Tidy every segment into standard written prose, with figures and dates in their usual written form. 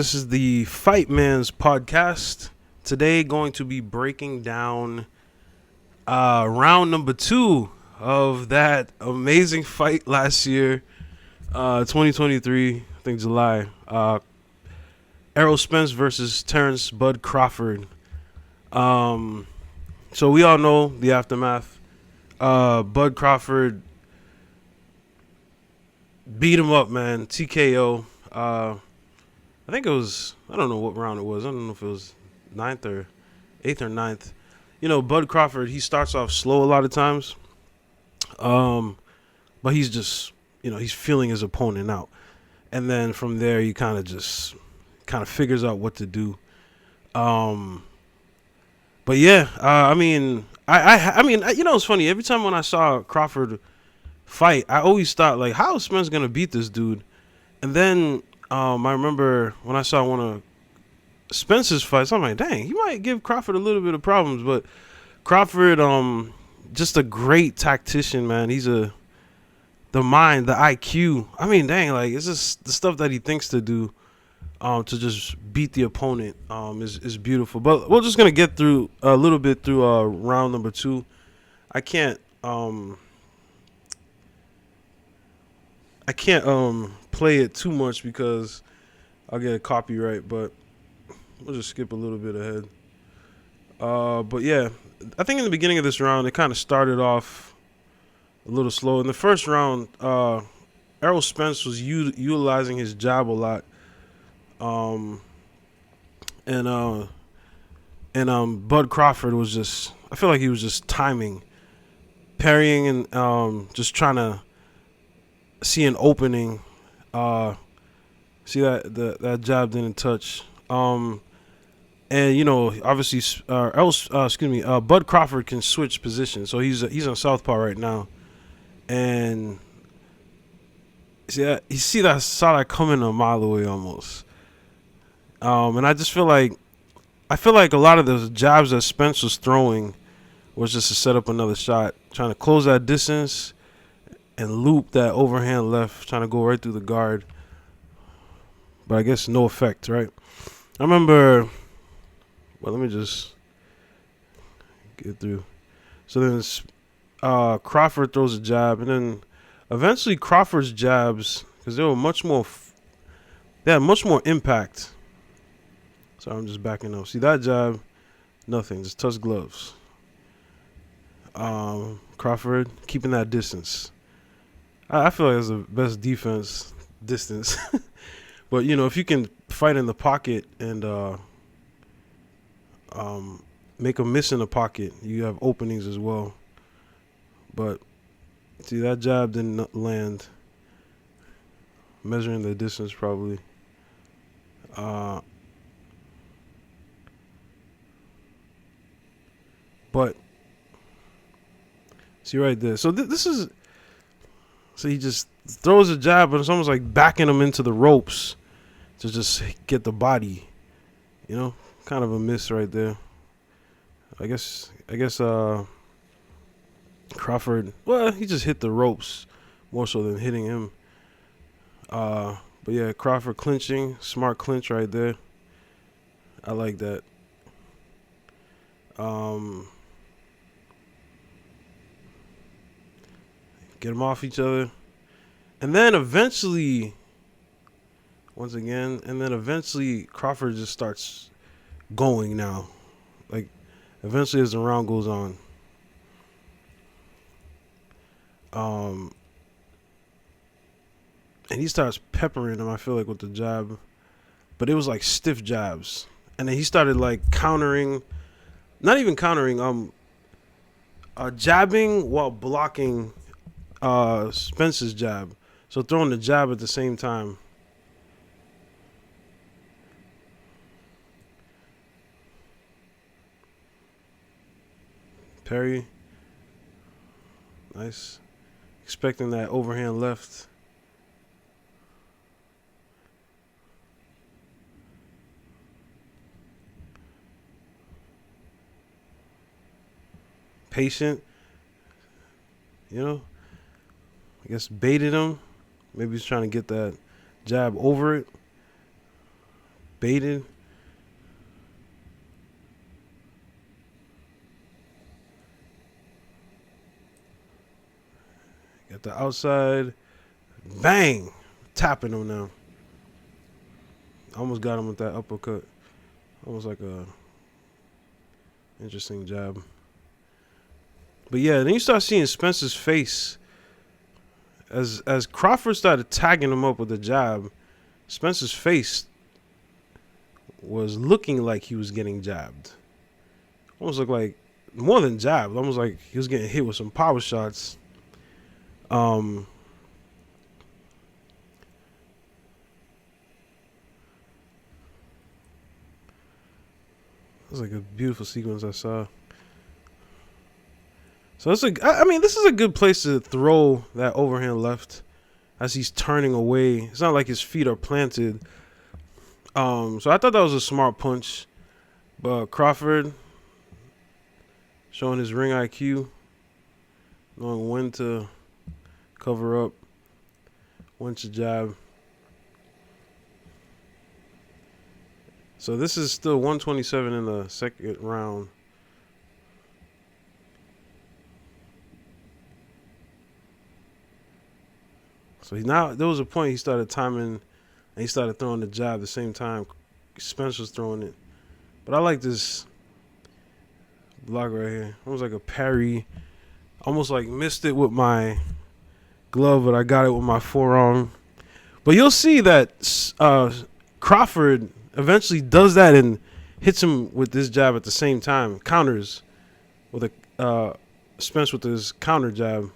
This is the Fight Man's podcast. Today, going to be breaking down round number 2 of that amazing fight last year, 2023, I think July. Errol Spence versus Terrence Bud Crawford. So we all know the aftermath. Bud Crawford beat him up, man. TKO. I think it was, I don't know what round it was. I don't know if it was 9th or 8th or 9th. You know, Bud Crawford, he starts off slow a lot of times. But he's just, he's feeling his opponent out. And then from there, he kind of figures out what to do. But yeah, I mean, it's funny. Every time when I saw Crawford fight, I always thought, like, how is Spence going to beat this dude? And then I remember when I saw one of Spence's fights, I'm like, dang, he might give Crawford a little bit of problems. But Crawford, just a great tactician, man. He's the mind, the IQ. I mean, dang, like, it's just the stuff that he thinks to do to just beat the opponent is beautiful. But we're just going to get through a little bit through round number 2. I can't play it too much because I'll get a copyright, but we'll just skip a little bit ahead. But yeah, I think in the beginning of this round, it kind of started off a little slow. In the first round, Errol Spence was utilizing his jab a lot. And Bud Crawford was just, I feel like he was just timing, parrying, and just trying to see an opening. See that jab didn't touch. And obviously, Bud Crawford can switch positions, so he's on southpaw right now, and saw that coming a mile away almost. And I just feel like a lot of the jabs that Spence was throwing was just to set up another shot, trying to close that distance and loop that overhand left, trying to go right through the guard. But I guess no effect, right? I remember, well, let me just get through. So then Crawford throws a jab, and then eventually Crawford's jabs, because they had much more impact. So I'm just backing up. See that jab? Nothing, just touch gloves. Crawford keeping that distance. I feel like that's the best defense, distance. But, if you can fight in the pocket and make a miss in the pocket, you have openings as well. But, see, that jab didn't land. Measuring the distance probably. But, see right there. So this is... So he just throws a jab, but it's almost like backing him into the ropes to just get the body. Kind of a miss right there. I guess Crawford, well, he just hit the ropes more so than hitting him. But yeah, Crawford clinching, smart clinch right there. I like that. Get them off each other. And then eventually, Crawford just starts going now. Like, eventually as the round goes on. And he starts peppering him, I feel like, with the jab. But it was like stiff jabs. And then he started like countering, not even countering, jabbing while blocking Spence's jab. So throwing the jab at the same time. Parry. Nice. Expecting that overhand left. Patient. I guess baited him. Maybe he's trying to get that jab over it. baited. Got the outside. Bang! Tapping him now. Almost got him with that uppercut. Almost like a interesting jab. But yeah, then you start seeing Spence's face. As Crawford started tagging him up with the jab, Spence's face was looking like he was getting jabbed. Almost looked like more than jabbed. Almost like he was getting hit with some power shots. It was like a beautiful sequence I saw. So I mean, this is a good place to throw that overhand left as he's turning away. It's not like his feet are planted. So I thought that was a smart punch. But Crawford showing his ring IQ, knowing when to cover up, when to jab. So this is still 127 in the second round. So there was a point he started timing and he started throwing the jab at the same time Spence was throwing it. But I like this block right here. Almost like a parry. Almost like missed it with my glove, but I got it with my forearm. But you'll see that Crawford eventually does that and hits him with this jab at the same time. Counters with Spence with his counter jab.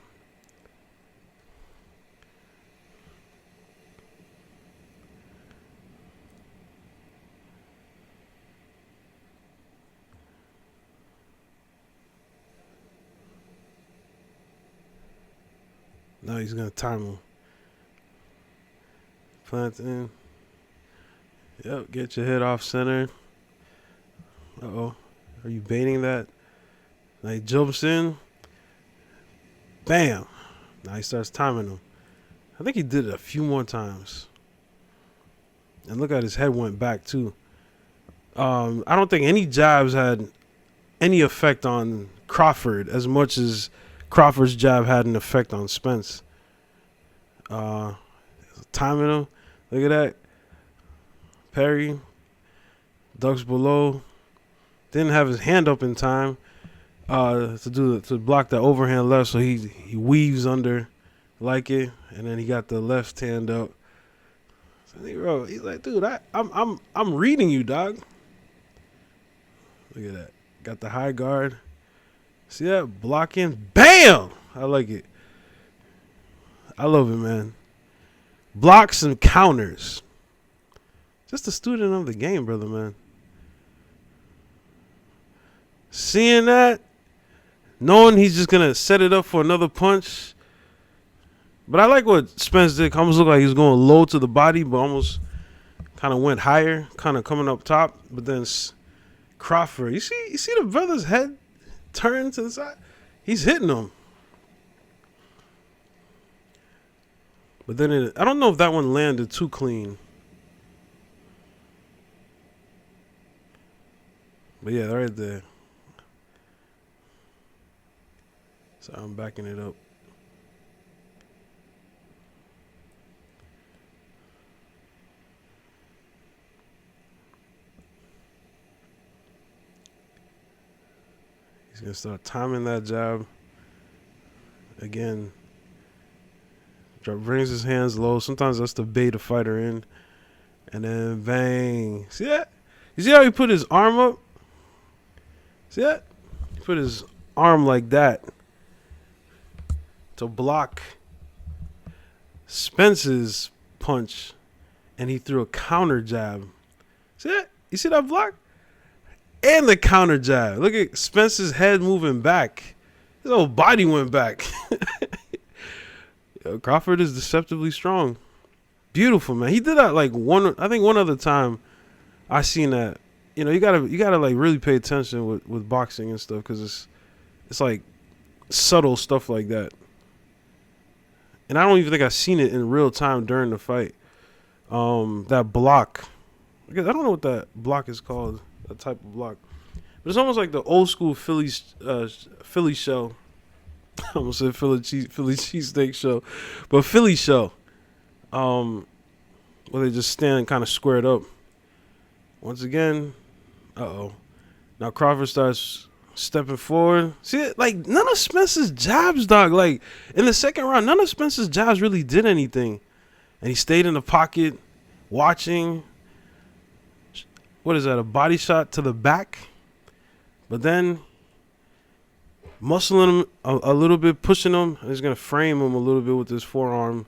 Now he's going to time him. Plant in. Yep, get your head off center. Uh-oh. Are you baiting that? Now he jumps in. Bam. Now he starts timing him. I think he did it a few more times. And look at his head went back too. I don't think any jabs had any effect on Crawford as much as Crawford's jab had an effect on Spence. Timing him. Look at that. Parry. Ducks below. Didn't have his hand up in time to block that overhand left, so he weaves under like it, and then he got the left hand up. So he's like, dude, I'm reading you, dog. Look at that. Got the high guard. See that? Blocking. Bam! I like it. I love it, man. Blocks and counters. Just a student of the game, brother, man. Seeing that, knowing he's just going to set it up for another punch. But I like what Spence did. Almost looked like he was going low to the body, but almost kind of went higher, kind of coming up top. But then Crawford, you see the brother's head turn to the side? He's hitting him. But then I don't know if that one landed too clean. But yeah, right there. So I'm backing it up. He's going to start timing that jab. Again, brings his hands low. Sometimes that's to bait a fighter in. And then bang. See that? You see how he put his arm up? See that? He put his arm like that to block Spence's punch. And he threw a counter jab. See that? You see that block? And the counter jab. Look at Spence's head moving back. His whole body went back. Yo, Crawford is deceptively strong. Beautiful, man. He did that like one other time I seen that. You know, you gotta like really pay attention with boxing and stuff, because it's like subtle stuff like that. And I don't even think I've seen it in real time during the fight. That block Because I don't know what that block is called. That type of block, but it's almost like the old school Philly shell. I almost said Philly cheesesteak show, but Philly shell. Where they just stand kind of squared up. Once again, now Crawford starts stepping forward. See, like, none of Spence's jabs, dog. Like, in the second round, none of Spence's jabs really did anything. And he stayed in the pocket, watching. What is that, a body shot to the back? But then, muscling him a little bit, pushing him. And he's going to frame him a little bit with his forearm.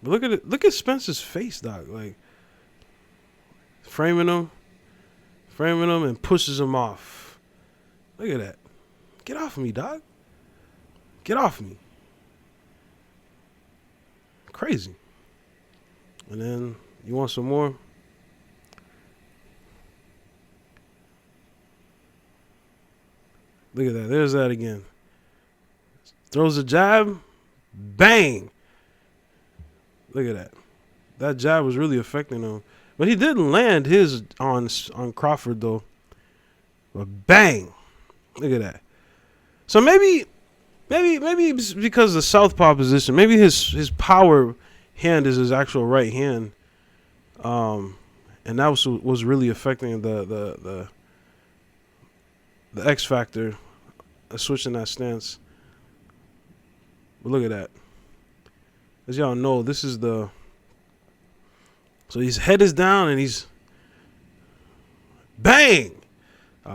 But look at it. Look at Spence's face, dog. Like, framing him, and pushes him off. Look at that. Get off of me, dog. Get off of me. Crazy. And then, you want some more? Look at that. There's that again. Throws a jab. Bang. Look at that. That jab was really affecting him. But he didn't land his on Crawford, though. But bang. Look at that. So maybe it's because of the southpaw position. Maybe his power hand is his actual right hand. And that was really affecting the X factor of switching that stance. But look at that. As y'all know, this is so his head is down and he's bang.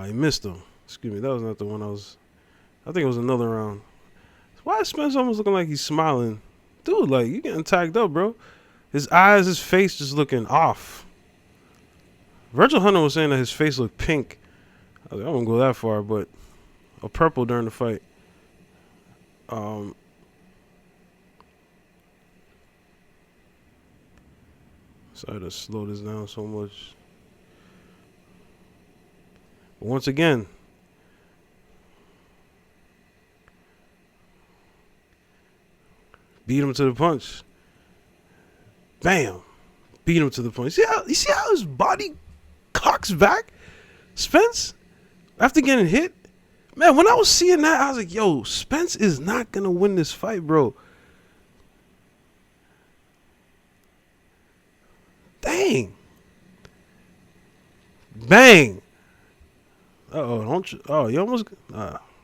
He missed him. Excuse me, that was not the one I think it was another round. Why is Spence almost looking like he's smiling? Dude, like, you getting tagged up, bro. His eyes, his face just looking off. Virgil Hunter was saying that his face looked pink. I won't go that far, but a purple during the fight. Sorry to slow this down so much. But once again, beat him to the punch. Bam. Beat him to the punch. You see how his body cocks back? Spence, after getting hit? Man, when I was seeing that, I was like, yo, Spence is not going to win this fight, bro. Dang. Bang. You almost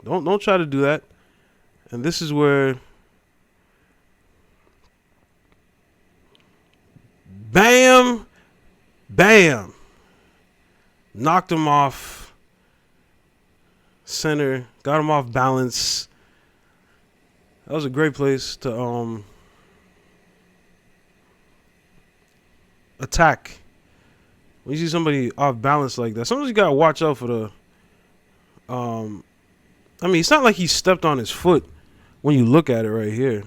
don't try to do that. And this is where bam, knocked him off center, got him off balance. That was a great place to attack. When you see somebody off balance like that, sometimes you gotta watch out for the I mean, it's not like he stepped on his foot when you look at it right here.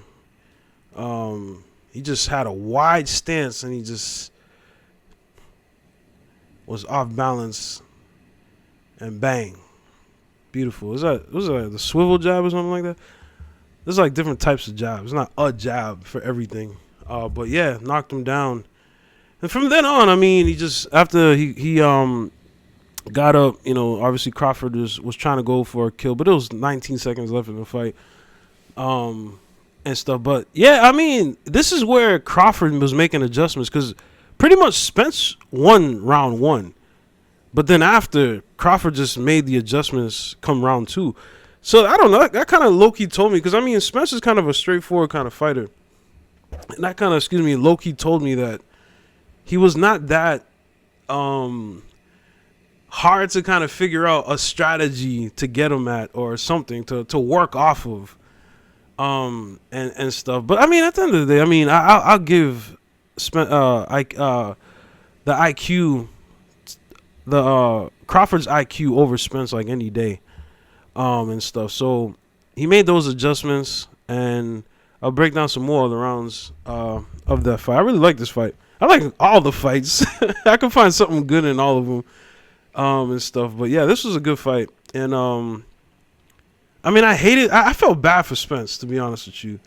He just had a wide stance and he just was off balance and bang. Beautiful. Was that the swivel jab or something like that? There's like different types of jabs. It's not a jab for everything. But yeah, knocked him down. And from then on, I mean, he just, after he got up, you know, obviously Crawford was trying to go for a kill, but it was 19 seconds left in the fight. And stuff. But yeah, I mean, this is where Crawford was making adjustments, because pretty much Spence won round one. But then after, Crawford just made the adjustments come round two. So I don't know, that kind of low-key told me, because I mean, Spence is kind of a straightforward kind of fighter. And that kind of, low-key told me that he was not that hard to kind of figure out a strategy to get him at or something to work off of. And stuff. But I mean, at the end of the day, I mean, I'll give the IQ, Crawford's IQ over Spence like any day, and stuff. So he made those adjustments, and I'll break down some more of the rounds of that fight. I really like this fight. I like all the fights. I can find something good in all of them, and stuff. But yeah, this was a good fight, and I mean, I felt bad for Spence, to be honest with you.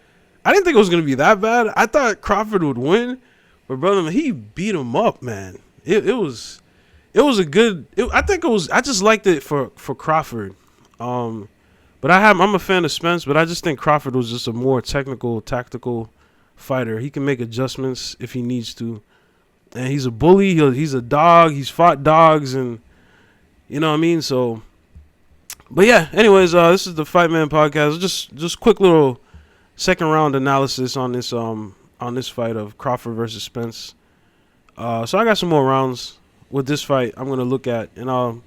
I didn't think it was going to be that bad. I thought Crawford would win, But brother, man, he beat him up, man. It was a good. I think it was. I just liked it for Crawford. But I'm a fan of Spence, but I just think Crawford was just a more technical, tactical fighter. He can make adjustments if he needs to, and he's a bully. He's a dog. He's fought dogs, and you know what I mean. So, but yeah. Anyways, this is the Fight Man podcast. Just quick little second round analysis on this fight of Crawford versus Spence. So I got some more rounds with this fight I'm gonna look at, and I'll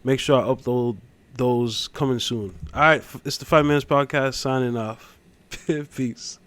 make sure I upload those coming soon. All right, it's the Fight Man's podcast signing off. Peace.